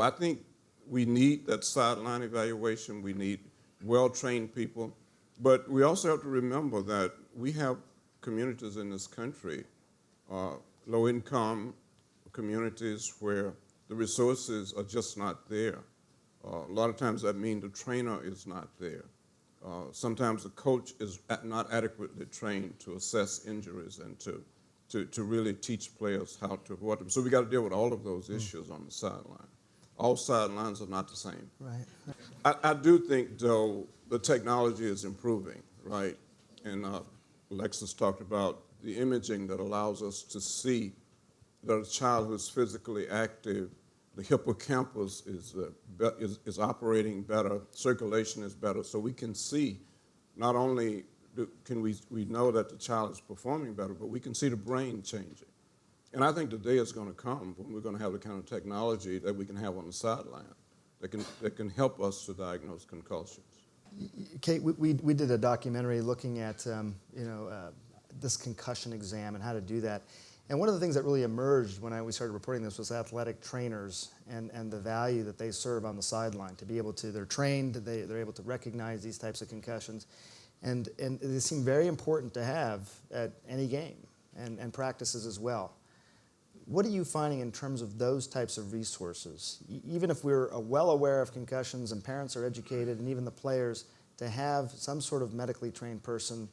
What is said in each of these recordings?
I think we need that sideline evaluation. We need well-trained people. But we also have to remember that we have communities in this country, low-income communities where the resources are just not there. A lot of times that means the trainer is not there. Sometimes the coach is not adequately trained to assess injuries and to really teach players how to avoid them. So we got to deal with all of those issues on the sideline. All sidelines are not the same. Right. I do think, though, the technology is improving, right? And Alexis talked about the imaging that allows us to see that a child who's physically active, the hippocampus is operating better, circulation is better, so we can see not only can we know that the child is performing better, but we can see the brain changing. And I think the day is going to come when we're going to have the kind of technology that we can have on the sideline that can help us to diagnose concussions. Kate, we did a documentary looking at this concussion exam and how to do that. And one of the things that really emerged when we started reporting this was athletic trainers and the value that they serve on the sideline. To be able to, they're trained, they're able to recognize these types of concussions. And they seem very important to have at any game and practices as well. What are you finding in terms of those types of resources? Even if we're well aware of concussions and parents are educated and even the players, to have some sort of medically trained person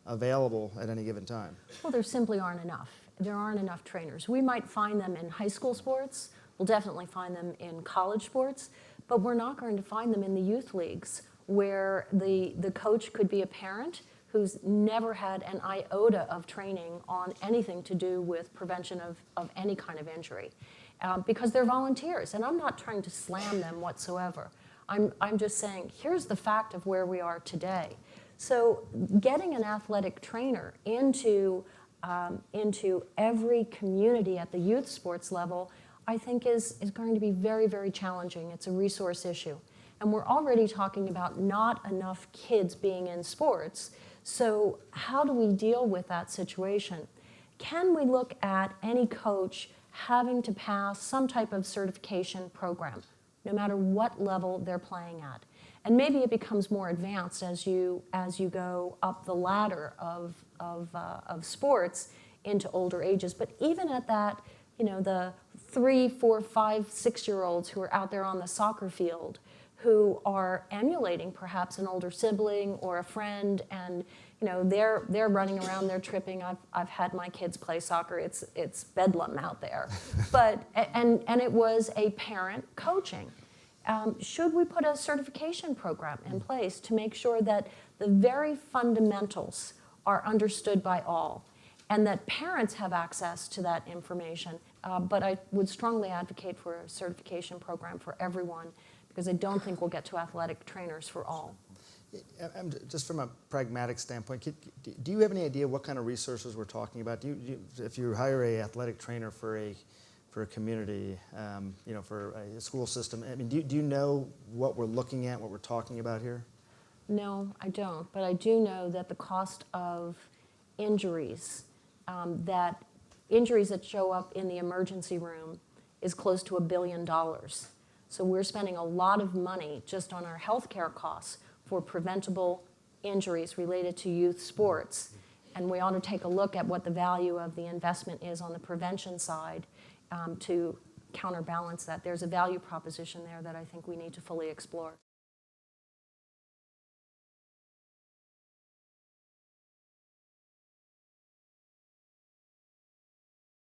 available at any given time? Well, there simply aren't enough. There aren't enough trainers. We might find them in high school sports. We'll definitely find them in college sports, but we're not going to find them in the youth leagues where the coach could be a parent who's never had an iota of training on anything to do with prevention of any kind of injury. Because they're volunteers, and I'm not trying to slam them whatsoever. I'm just saying, here's the fact of where we are today. So getting an athletic trainer into every community at the youth sports level, I think is going to be very, very challenging. It's a resource issue. And we're already talking about not enough kids being in sports. So how do we deal with that situation? Can we look at any coach having to pass some type of certification program, no matter what level they're playing at? And maybe it becomes more advanced as you go up the ladder of sports into older ages. But even at that, the 3, 4, 5, 6-year-olds who are out there on the soccer field, who are emulating perhaps an older sibling or a friend, and they're running around, they're tripping. I've had my kids play soccer. It's bedlam out there, but and it was a parent coaching. Should we put a certification program in place to make sure that the very fundamentals are understood by all, and that parents have access to that information? But I would strongly advocate for a certification program for everyone, because I don't think we'll get to athletic trainers for all. Just from a pragmatic standpoint, do you have any idea what kind of resources we're talking about? If you hire an athletic trainer for a community, for a school system, I mean, do you know what we're looking at, what we're talking about here? No, I don't. But I do know that the cost of injuries, that show up in the emergency room, is close to $1 billion. So we're spending a lot of money just on our healthcare costs for preventable injuries related to youth sports. And we ought to take a look at what the value of the investment is on the prevention side to counterbalance that. There's a value proposition there that I think we need to fully explore.